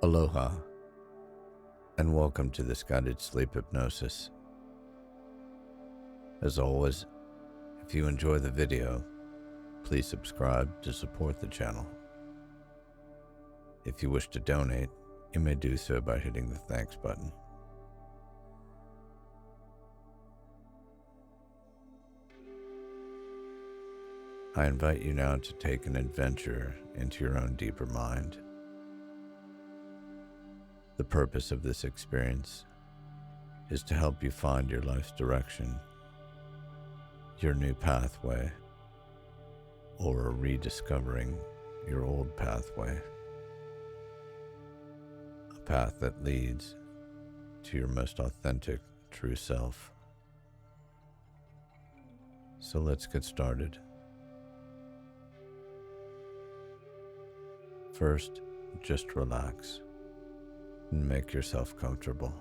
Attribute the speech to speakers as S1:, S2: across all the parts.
S1: Aloha, and welcome to this guided sleep hypnosis. As always, if you enjoy the video, please subscribe to support the channel. If you wish to donate, you may do so by hitting the thanks button. I invite you now to take an adventure into your own deeper mind. The purpose of this experience is to help you find your life's direction, your new pathway, or rediscovering your old pathway. A path that leads to your most authentic, true self. So let's get started. First, just relax and make yourself comfortable.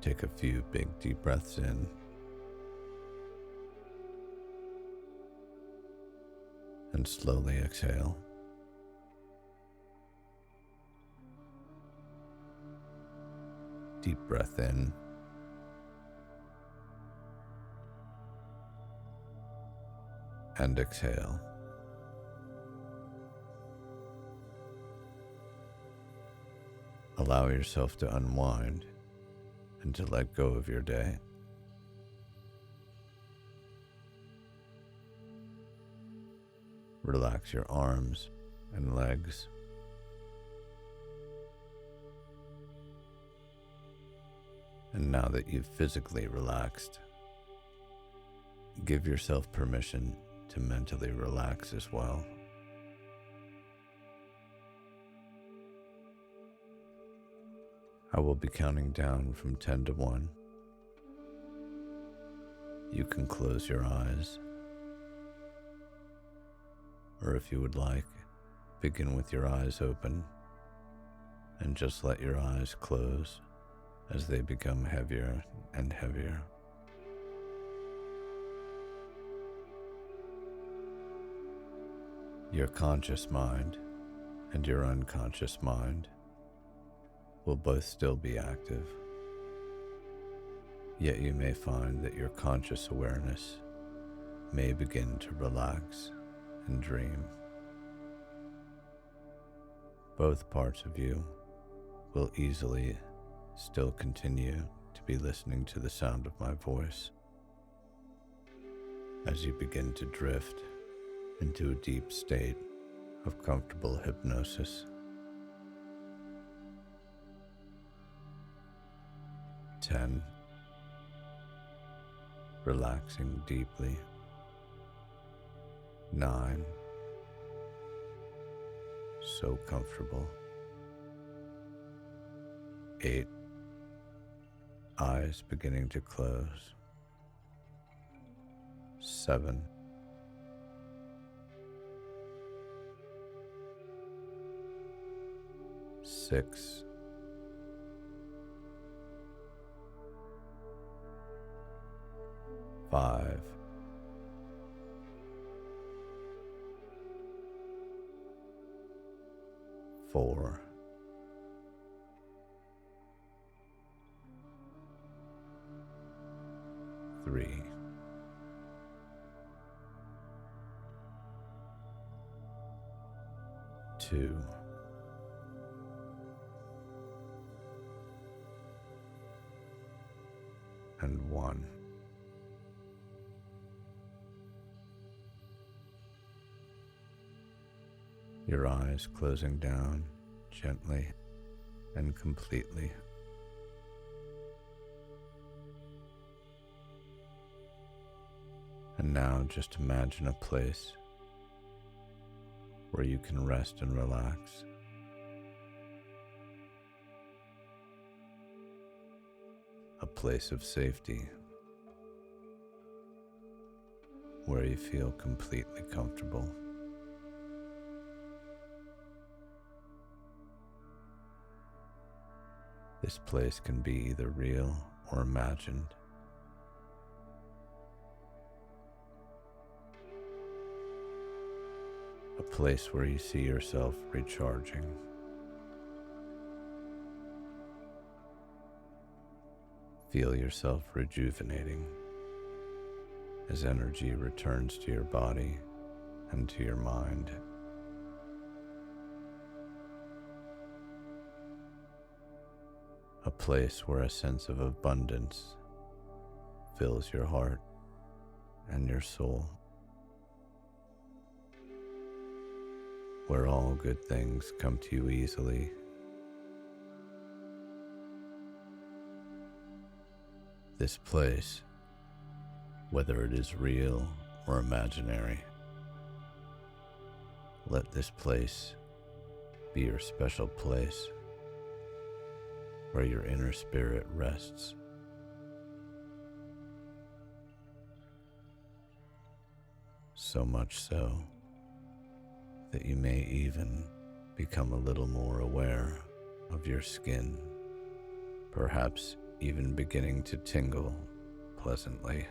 S1: Take a few big deep breaths in and slowly exhale. Deep breath in and exhale. Allow yourself to unwind and to let go of your day. Relax your arms and legs. And now that you've physically relaxed, give yourself permission to mentally relax as well. I will be counting down from 10 to 1. You can close your eyes, or if you would like, begin with your eyes open and just let your eyes close as they become heavier and heavier. Your conscious mind and your unconscious mind will both still be active, yet you may find that your conscious awareness may begin to relax and dream. Both parts of you will easily still continue to be listening to the sound of my voice as you begin to drift into a deep state of comfortable hypnosis. 10. Relaxing deeply. 9. So comfortable. 8. Eyes beginning to close. 7. 6. 5. 4. 3. 2. And 1. Your eyes closing down gently and completely. And now just imagine a place where you can rest and relax. A place of safety where you feel completely comfortable. This place can be either real or imagined. a place where you see yourself recharging. Feel yourself rejuvenating as energy returns to your body and to your mind. A place where a sense of abundance fills your heart and your soul, where all good things come to you easily. This place, whether it is real or imaginary, let this place be your special place where your inner spirit rests. So much so that you may even become a little more aware of your skin, perhaps even beginning to tingle pleasantly,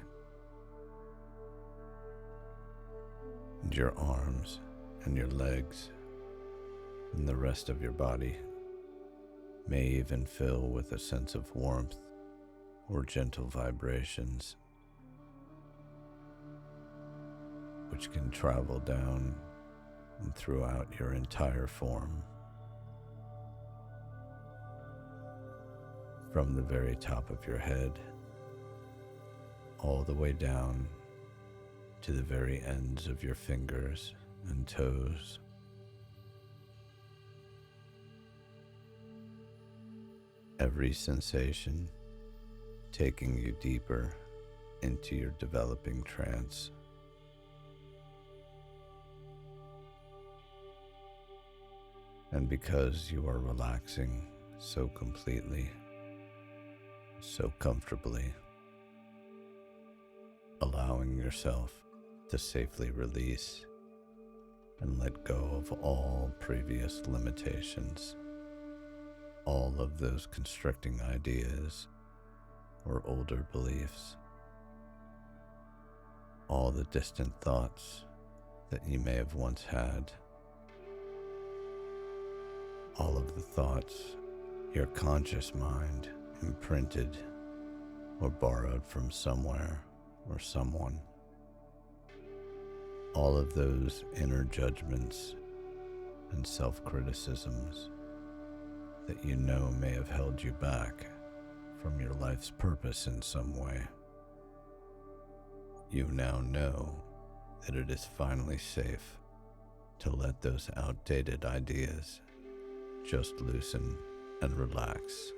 S1: and your arms and your legs and the rest of your body may even fill with a sense of warmth or gentle vibrations, which can travel down and throughout your entire form, from the very top of your head all the way down to the very ends of your fingers and toes. Every sensation taking you deeper into your developing trance. And because you are relaxing so completely, so comfortably, allowing yourself to safely release and let go of all previous limitations, all of those constricting ideas or older beliefs, all the distant thoughts that you may have once had, all of the thoughts your conscious mind imprinted or borrowed from somewhere or someone, all of those inner judgments and self-criticisms that you know may have held you back from your life's purpose in some way. You now know that it is finally safe to let those outdated ideas just loosen and relax.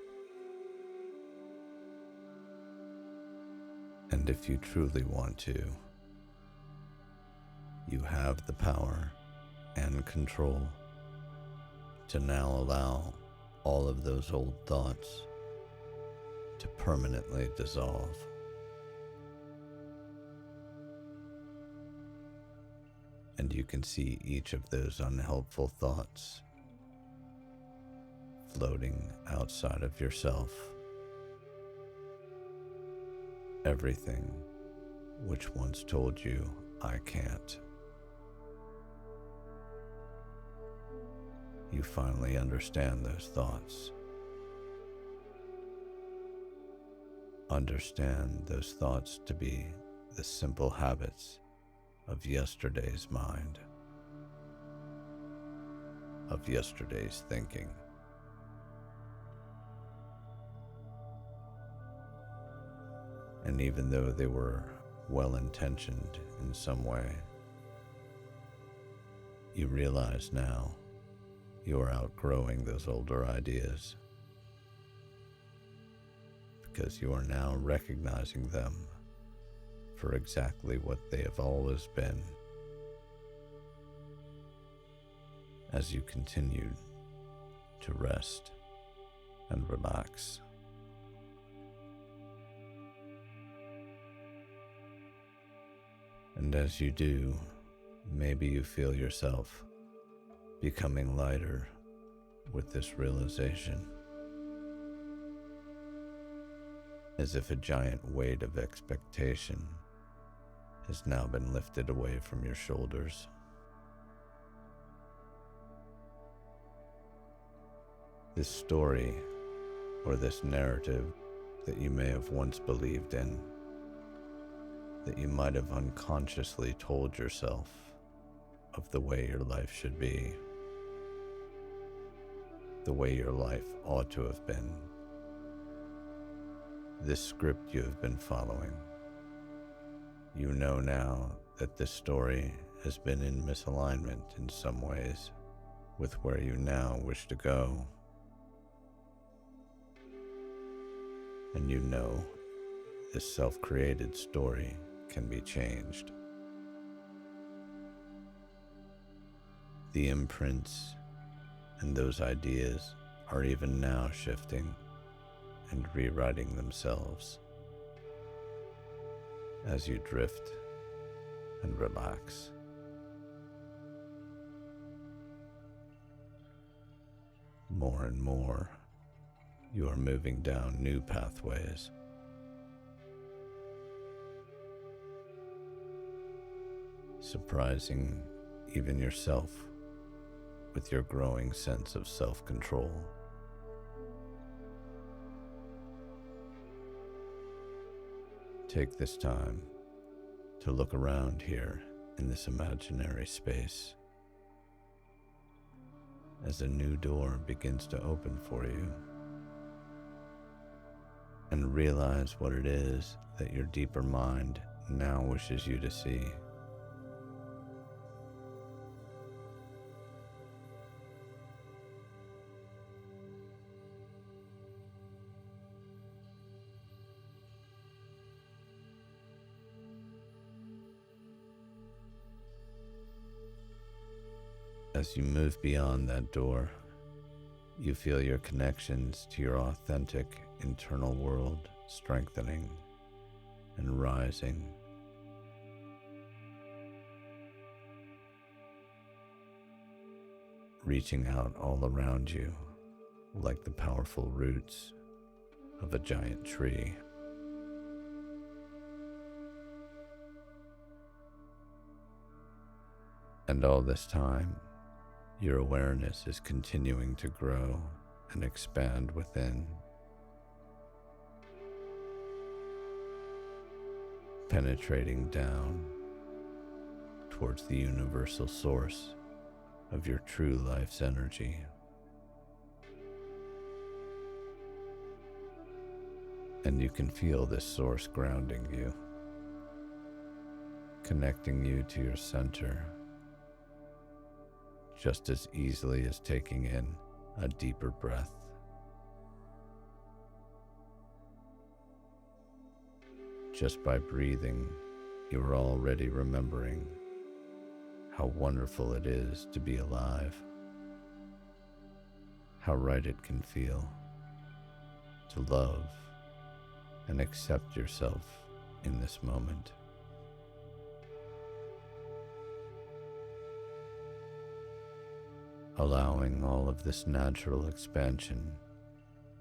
S1: And if you truly want to, you have the power and control to now allow all of those old thoughts to permanently dissolve. And you can see each of those unhelpful thoughts floating outside of yourself. Everything which once told you, I can't. You finally understand those thoughts. Understand those thoughts to be the simple habits of yesterday's mind, of yesterday's thinking. And even though they were well-intentioned in some way, you realize now you are outgrowing those older ideas, because you are now recognizing them for exactly what they have always been, as you continue to rest and relax. And as you do, maybe you feel yourself becoming lighter with this realization, as if a giant weight of expectation has now been lifted away from your shoulders. This story, or this narrative that you may have once believed in, that you might have unconsciously told yourself of the way your life should be, the way your life ought to have been. This script you have been following. You know now that this story has been in misalignment in some ways with where you now wish to go. And you know this self-created story can be changed. The imprints and those ideas are even now shifting and rewriting themselves as you drift and relax. More and more, you are moving down new pathways. Surprising even yourself with your growing sense of self-control. Take this time to look around here in this imaginary space as a new door begins to open for you, and realize what it is that your deeper mind now wishes you to see. As you move beyond that door, you feel your connections to your authentic internal world strengthening and rising. Reaching out all around you like the powerful roots of a giant tree. And all this time, your awareness is continuing to grow and expand within, penetrating down towards the universal source of your true life's energy. And you can feel this source grounding you, connecting you to your center, just as easily as taking in a deeper breath. Just by breathing, you are already remembering how wonderful it is to be alive, how right it can feel to love and accept yourself in this moment. Allowing all of this natural expansion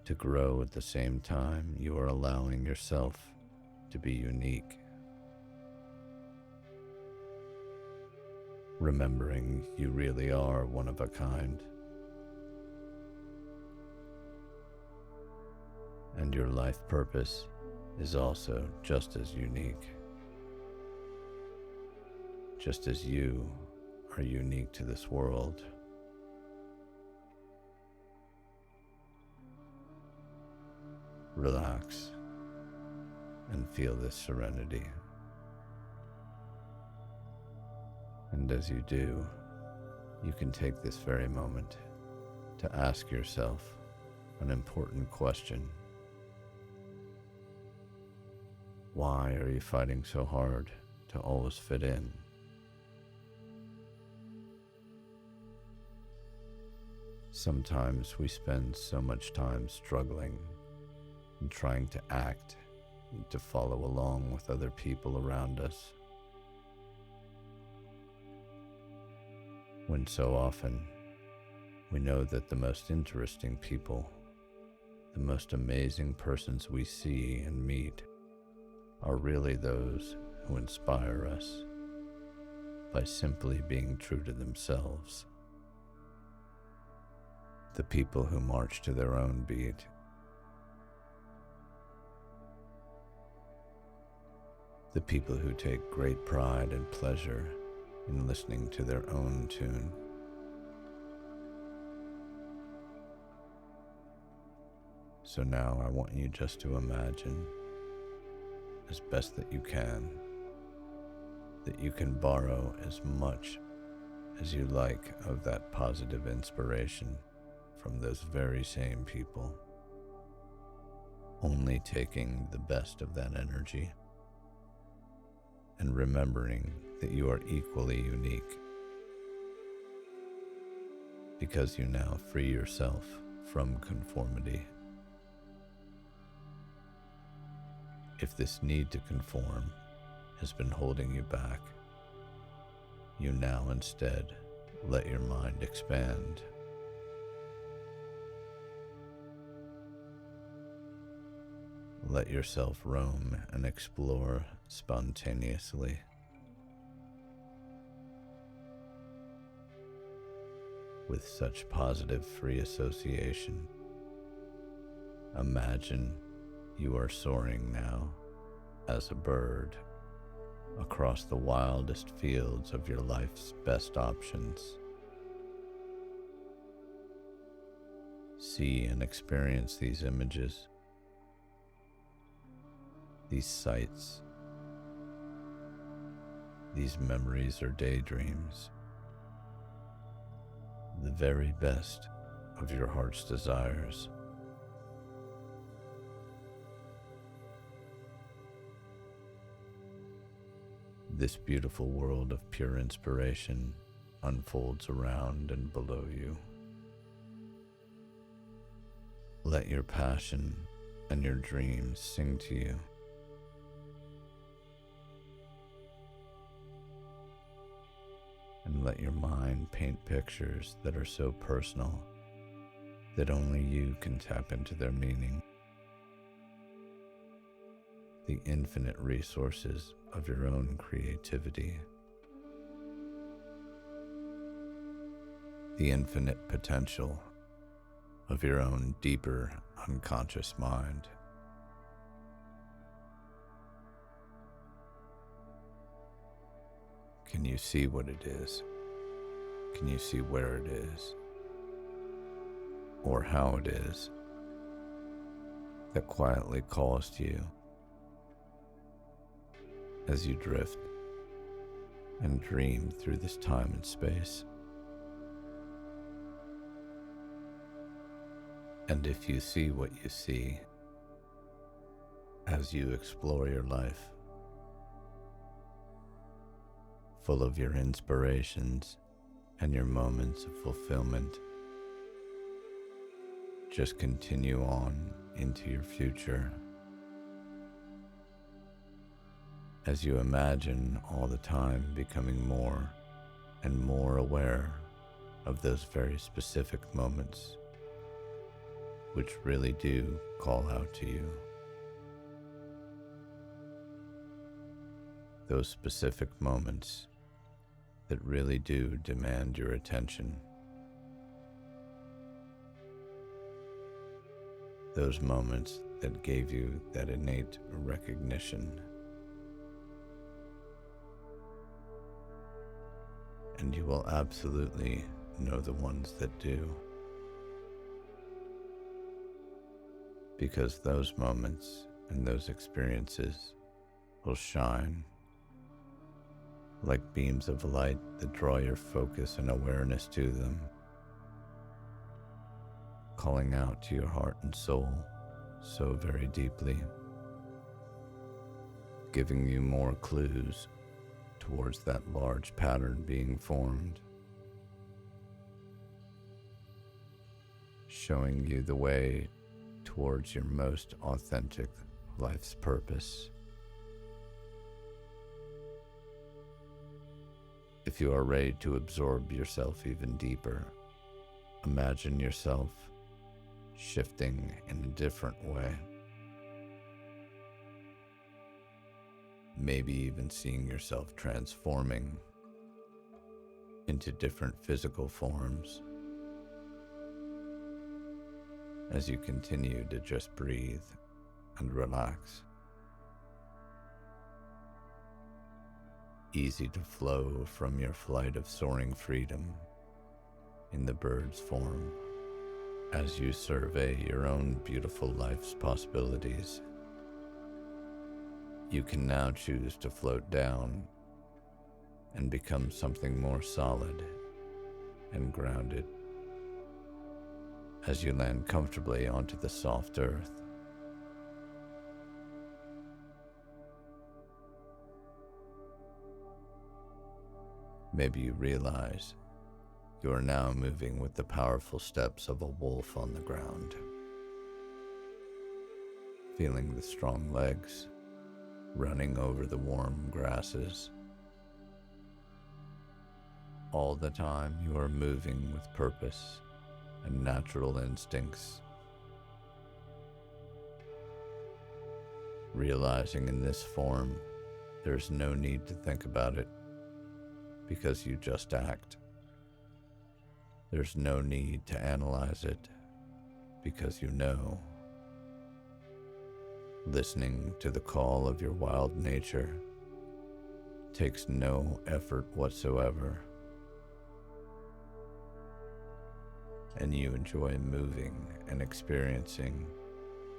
S1: to grow at the same time you are allowing yourself to be unique. Remembering you really are one of a kind, and your life purpose is also just as unique, just as you are unique to this world. Relax and feel this serenity. And as you do, you can take this very moment to ask yourself an important question. Why are you fighting so hard to always fit in? Sometimes we spend so much time struggling and trying to act and to follow along with other people around us, when so often we know that the most interesting people, the most amazing persons we see and meet, are really those who inspire us by simply being true to themselves, the people who march to their own beat, the people who take great pride and pleasure in listening to their own tune. So now I want you just to imagine, as best that you can borrow as much as you like of that positive inspiration from those very same people, only taking the best of that energy and remembering that you are equally unique, because you now free yourself from conformity. If this need to conform has been holding you back, you now instead let your mind expand. Let yourself roam and explore spontaneously. With such positive free association, imagine you are soaring now as a bird across the wildest fields of your life's best options. See and experience these images, these sights, these memories or daydreams, the very best of your heart's desires. This beautiful world of pure inspiration unfolds around and below you. Let your passion and your dreams sing to you. And let your mind paint pictures that are so personal that only you can tap into their meaning. The infinite resources of your own creativity, the infinite potential of your own deeper unconscious mind. Can you see what it is? Can you see where it is? Or how it is that quietly calls to you as you drift and dream through this time and space? And if you see what you see as you explore your life, full of your inspirations and your moments of fulfillment, just continue on into your future as you imagine all the time becoming more and more aware of those very specific moments which really do call out to you. Those specific moments that really do demand your attention. Those moments that gave you that innate recognition. And you will absolutely know the ones that do. Because those moments and those experiences will shine like beams of light that draw your focus and awareness to them, calling out to your heart and soul so very deeply, giving you more clues towards that large pattern being formed, showing you the way towards your most authentic life's purpose. If you are ready to absorb yourself even deeper, imagine yourself shifting in a different way. Maybe even seeing yourself transforming into different physical forms, as you continue to just breathe and relax. Easy to flow from your flight of soaring freedom in the bird's form as you survey your own beautiful life's possibilities. You can now choose to float down and become something more solid and grounded as you land comfortably onto the soft earth. Maybe you realize you are now moving with the powerful steps of a wolf on the ground, feeling the strong legs running over the warm grasses. All the time you are moving with purpose and natural instincts, realizing in this form there's no need to think about it because you just act. There's no need to analyze it because you know. Listening to the call of your wild nature takes no effort whatsoever, and you enjoy moving and experiencing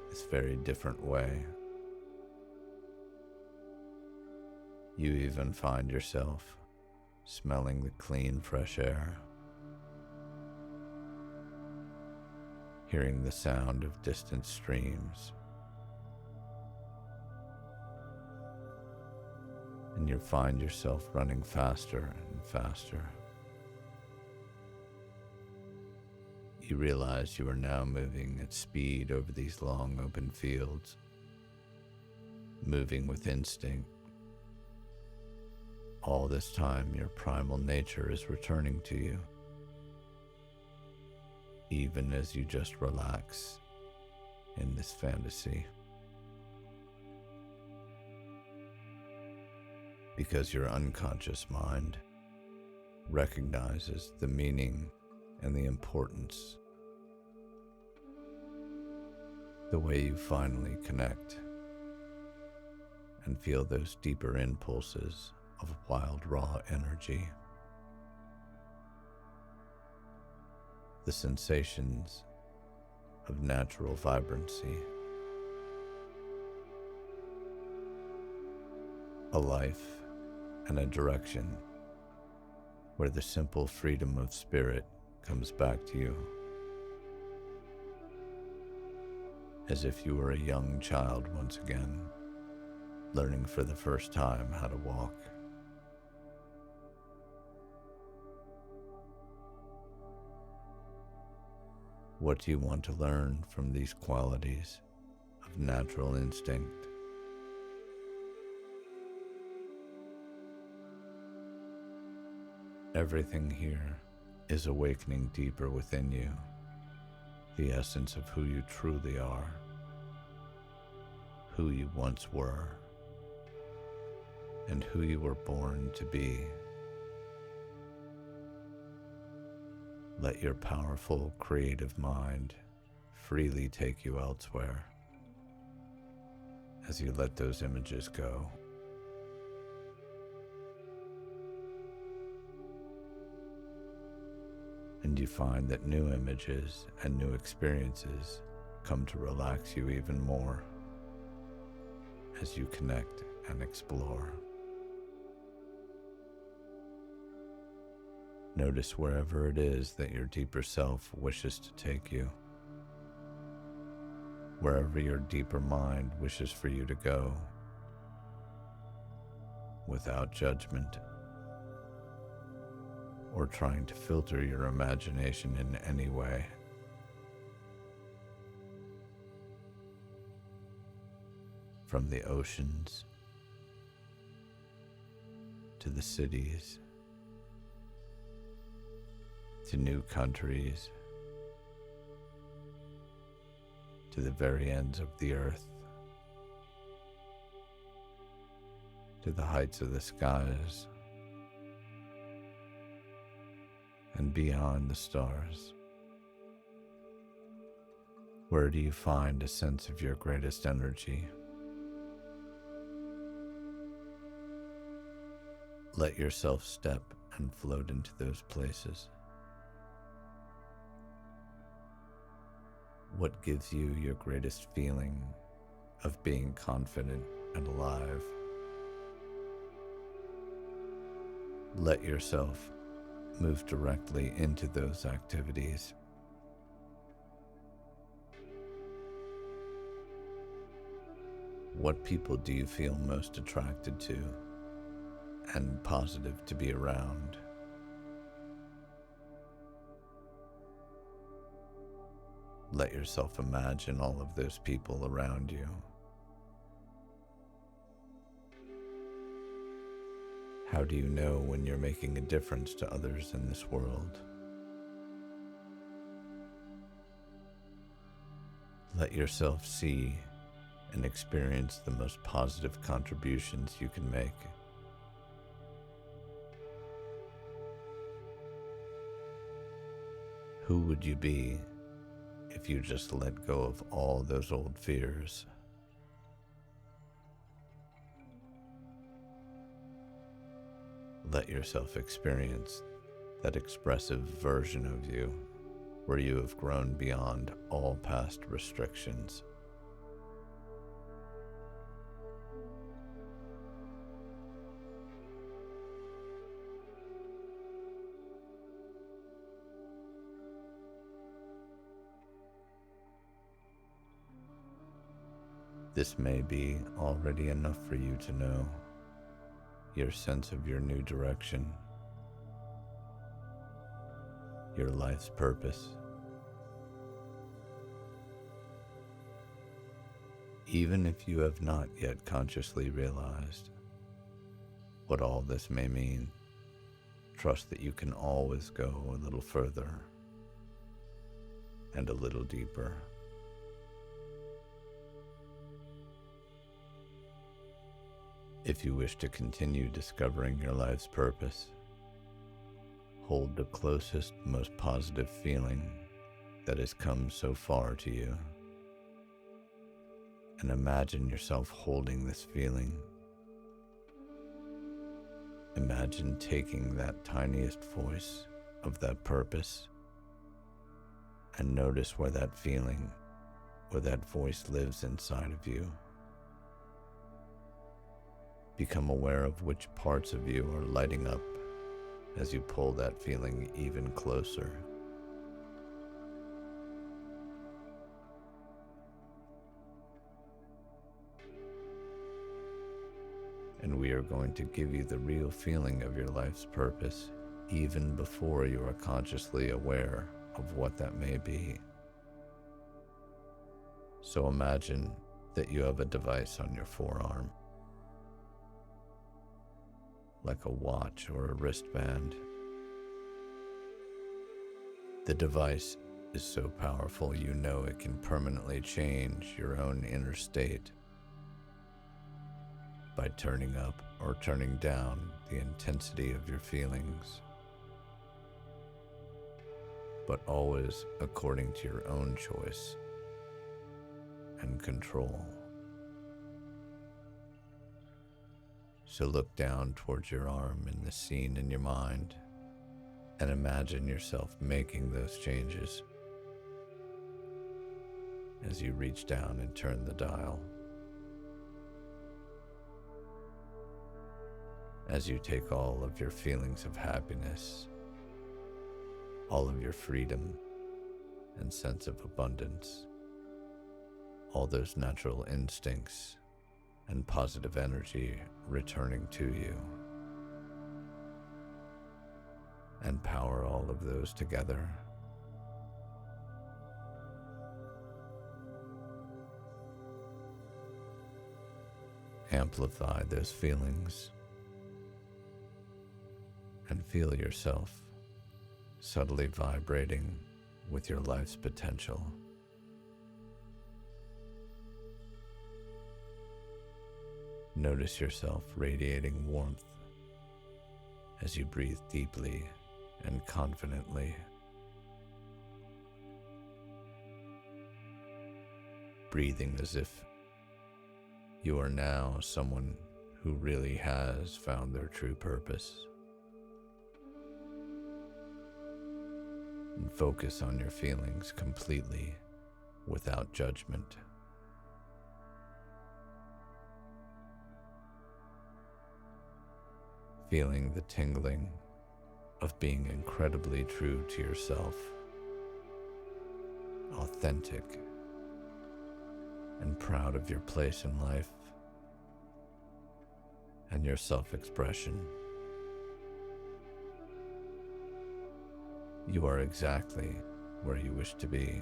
S1: this very different way. You even find yourself smelling the clean, fresh air, hearing the sound of distant streams, and you find yourself running faster and faster. You realize you are now moving at speed over these long open fields, moving with instinct. All this time, your primal nature is returning to you, even as you just relax in this fantasy. Because your unconscious mind recognizes the meaning and the importance, the way you finally connect and feel those deeper impulses of wild, raw energy. The sensations of natural vibrancy. A life and a direction where the simple freedom of spirit comes back to you, as if you were a young child once again, learning for the first time how to walk. What do you want to learn from these qualities of natural instinct? Everything here is awakening deeper within you, the essence of who you truly are, who you once were, and who you were born to be. Let your powerful, creative mind freely take you elsewhere as you let those images go. And you find that new images and new experiences come to relax you even more as you connect and explore. Notice wherever it is that your deeper self wishes to take you, wherever your deeper mind wishes for you to go, without judgment or trying to filter your imagination in any way. From the oceans to the cities, to new countries, to the very ends of the earth, to the heights of the skies, and beyond the stars. Where do you find a sense of your greatest energy? Let yourself step and float into those places. What gives you your greatest feeling of being confident and alive? Let yourself move directly into those activities. What people do you feel most attracted to and positive to be around? Let yourself imagine all of those people around you. How do you know when you're making a difference to others in this world? Let yourself see and experience the most positive contributions you can make. Who would you be if you just let go of all those old fears? Let yourself experience that expressive version of you where you have grown beyond all past restrictions. This may be already enough for you to know your sense of your new direction, your life's purpose. Even if you have not yet consciously realized what all this may mean, trust that you can always go a little further and a little deeper. If you wish to continue discovering your life's purpose, hold the closest, most positive feeling that has come so far to you, and imagine yourself holding this feeling. Imagine taking that tiniest voice of that purpose and notice where that feeling, where that voice lives inside of you. Become aware of which parts of you are lighting up as you pull that feeling even closer. And we are going to give you the real feeling of your life's purpose even before you are consciously aware of what that may be. So imagine that you have a device on your forearm, like a watch or a wristband. The device is so powerful you know it can permanently change your own inner state by turning up or turning down the intensity of your feelings, but always according to your own choice and control. So look down towards your arm in the scene in your mind and imagine yourself making those changes as you reach down and turn the dial. As you take all of your feelings of happiness, all of your freedom and sense of abundance, all those natural instincts and positive energy returning to you, and power all of those together. Amplify those feelings and feel yourself subtly vibrating with your life's potential. Notice yourself radiating warmth as you breathe deeply and confidently. breathing as if you are now someone who really has found their true purpose. And focus on your feelings completely without judgment. Feeling the tingling of being incredibly true to yourself, authentic, and proud of your place in life and your self-expression. You are exactly where you wish to be.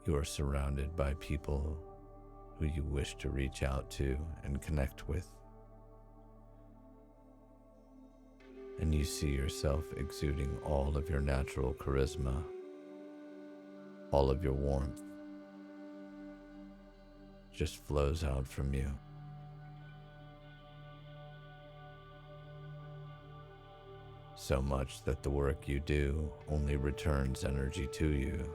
S1: You are surrounded by people who you wish to reach out to and connect with. And you see yourself exuding all of your natural charisma, all of your warmth just flows out from you. So much that the work you do only returns energy to you.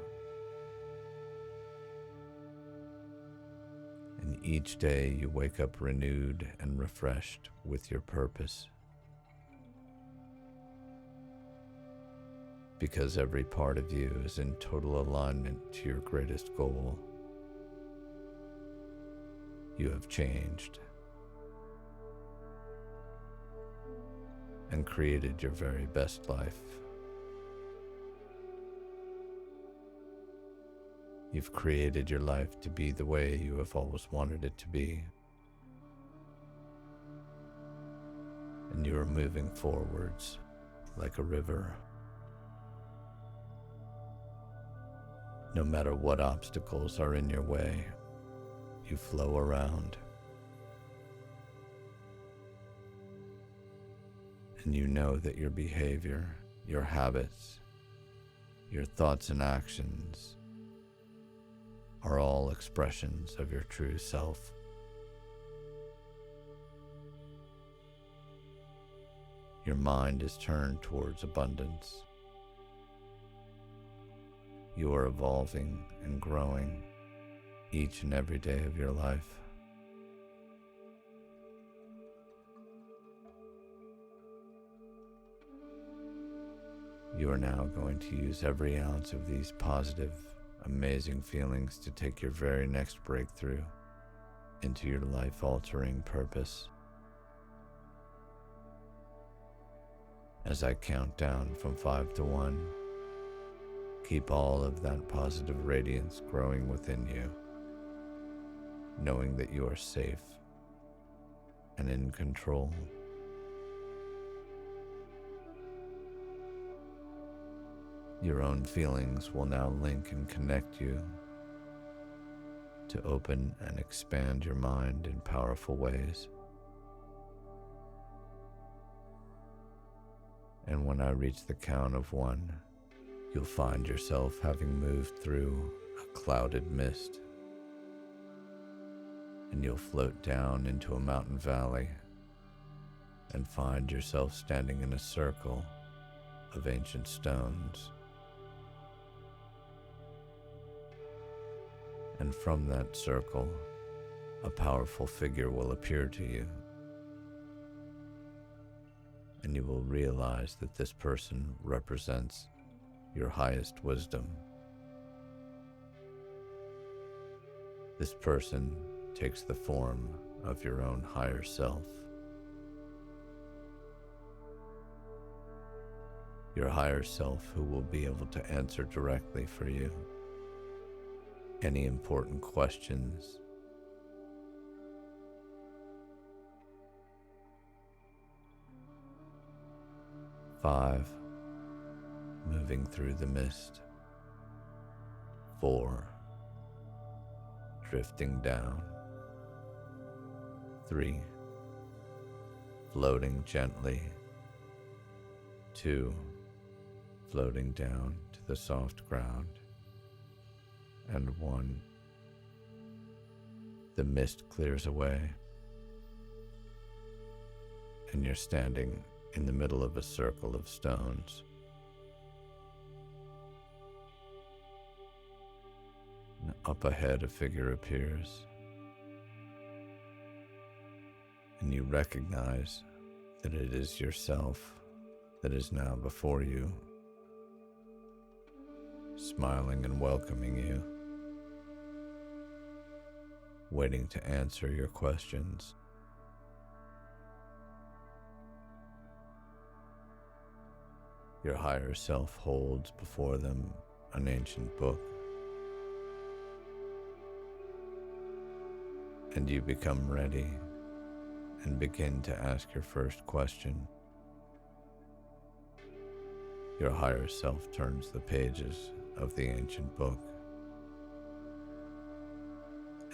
S1: And each day you wake up renewed and refreshed with your purpose. Because every part of you is in total alignment to your greatest goal. You have changed and created your very best life. You've created your life to be the way you have always wanted it to be. And you are moving forwards like a river. No matter what obstacles are in your way, you flow around. And you know that your behavior, your habits, your thoughts and actions are all expressions of your true self. Your mind is turned towards abundance. You are evolving and growing each and every day of your life. You are now going to use every ounce of these positive, amazing feelings to take your very next breakthrough into your life-altering purpose. As I count down from 5 to 1, keep all of that positive radiance growing within you, knowing that you are safe and in control. Your own feelings will now link and connect you to open and expand your mind in powerful ways. And when I reach the count of 1, you'll find yourself having moved through a clouded mist, and you'll float down into a mountain valley and find yourself standing in a circle of ancient stones. And from that circle, a powerful figure will appear to you, and you will realize that this person represents your highest wisdom. This person takes the form of your own higher self. Your higher self who will be able to answer directly for you any important questions. Five, moving through the mist. 4, drifting down. 3, floating gently. 2, floating down to the soft ground. And 1, the mist clears away, and you're standing in the middle of a circle of stones. Up ahead, a figure appears, and you recognize that it is yourself that is now before you, smiling and welcoming you, waiting to answer your questions. Your higher self holds before them an ancient book, and you become ready and begin to ask your first question. Your higher self turns the pages of the ancient book,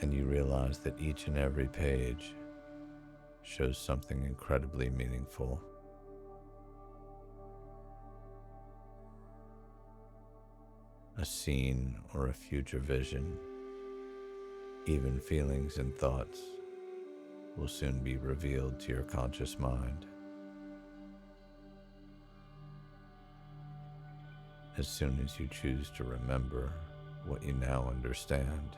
S1: and you realize that each and every page shows something incredibly meaningful. A scene or a future vision, even feelings and thoughts, will soon be revealed to your conscious mind. As soon as you choose to remember what you now understand,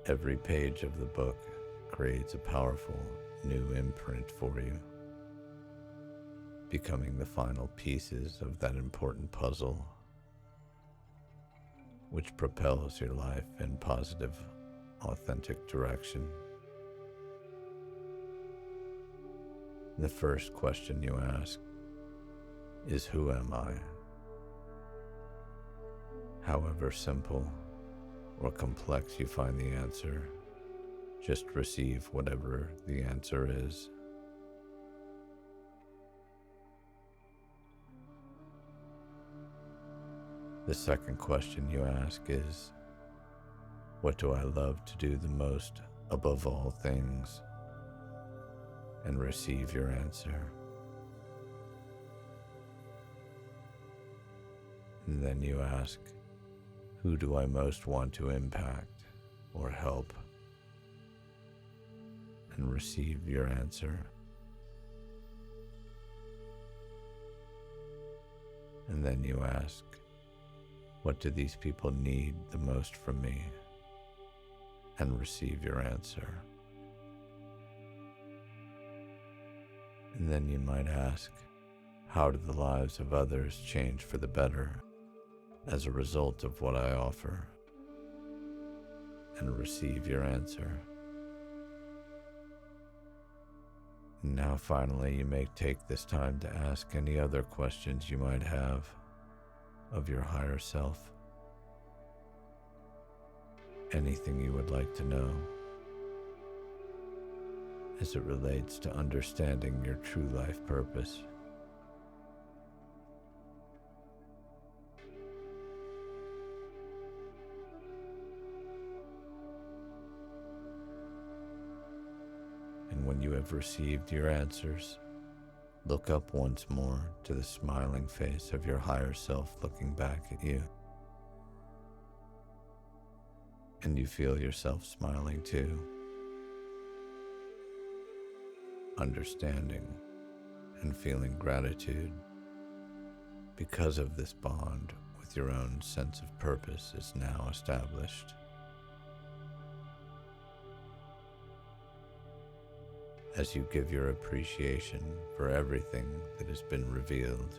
S1: every page of the book creates a powerful new imprint for you, becoming the final pieces of that important puzzle which propels your life in positive, authentic direction. The first question you ask is, who am I? However simple or complex you find the answer, just receive whatever the answer is. The second question you ask is, what do I love to do the most above all things? And receive your answer. And then you ask, who do I most want to impact or help? And receive your answer. And then you ask, what do these people need the most from me? And receive your answer. And then you might ask, how do the lives of others change for the better as a result of what I offer? And receive your answer. And now finally, you may take this time to ask any other questions you might have of your higher self. Anything you would like to know as it relates to understanding your true life purpose. And when you have received your answers, look up once more to the smiling face of your higher self looking back at you. And you feel yourself smiling too, understanding and feeling gratitude because of this bond with your own sense of purpose is now established. As you give your appreciation for everything that has been revealed,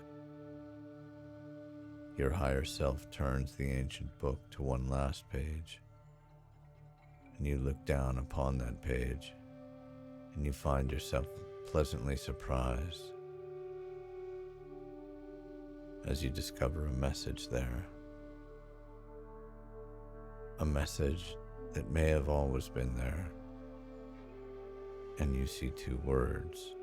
S1: your higher self turns the ancient book to one last page, and you look down upon that page, and you find yourself pleasantly surprised as you discover a message there. A message that may have always been there. And you see two words.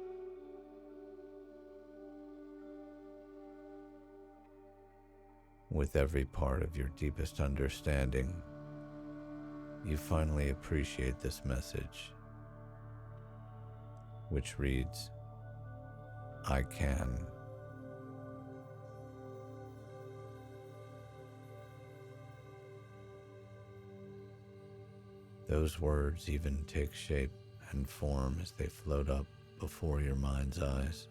S1: With every part of your deepest understanding, you finally appreciate this message, which reads, I can. Those words even take shape and form as they float up before your mind's eyes.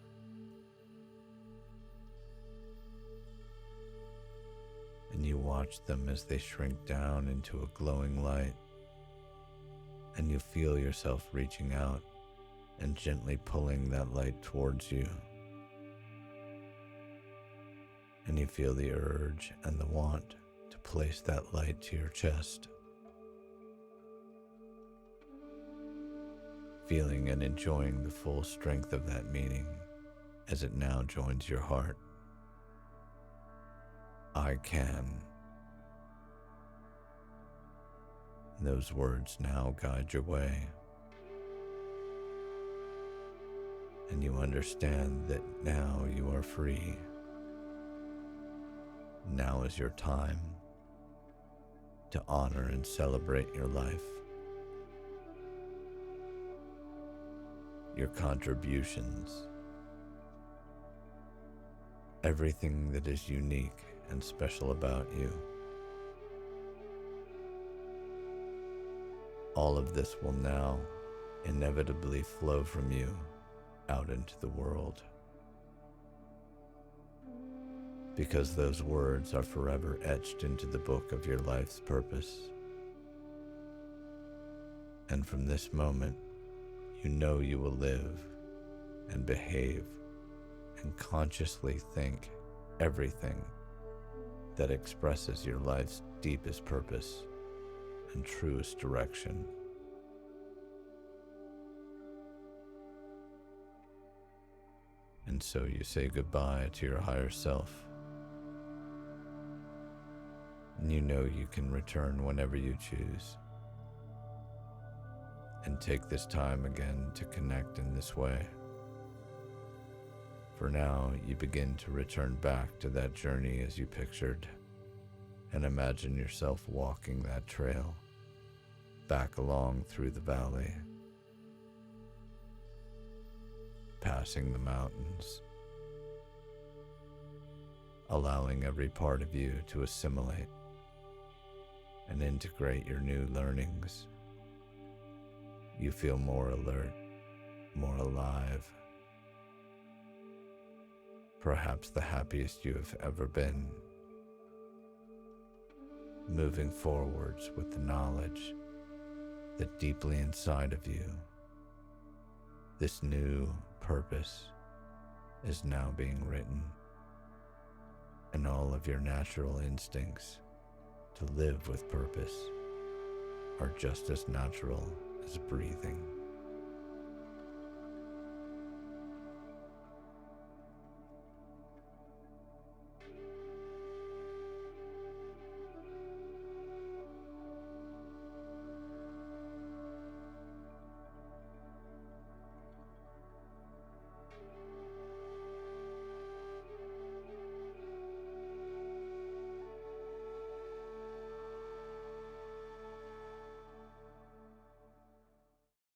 S1: and you watch them as they shrink down into a glowing light, and you feel yourself reaching out and gently pulling that light towards you. And you feel the urge and the want to place that light to your chest, feeling and enjoying the full strength of that meaning as it now joins your heart. I can. Those words now guide your way, and you understand that now you are free. Now is your time to honor and celebrate your life, your contributions, everything that is unique and special about you. All of this will now inevitably flow from you out into the world, because those words are forever etched into the book of your life's purpose. And from this moment, you know you will live and behave and consciously think everything that expresses your life's deepest purpose and truest direction. And so you say goodbye to your higher self, and you know you can return whenever you choose, and take this time again to connect in this way. For now, you begin to return back to that journey as you pictured, and imagine yourself walking that trail back along through the valley, passing the mountains, allowing every part of you to assimilate and integrate your new learnings. You feel more alert, more alive, perhaps the happiest you have ever been, moving forwards with the knowledge that deeply inside of you, this new purpose is now being written, and all of your natural instincts to live with purpose are just as natural as breathing.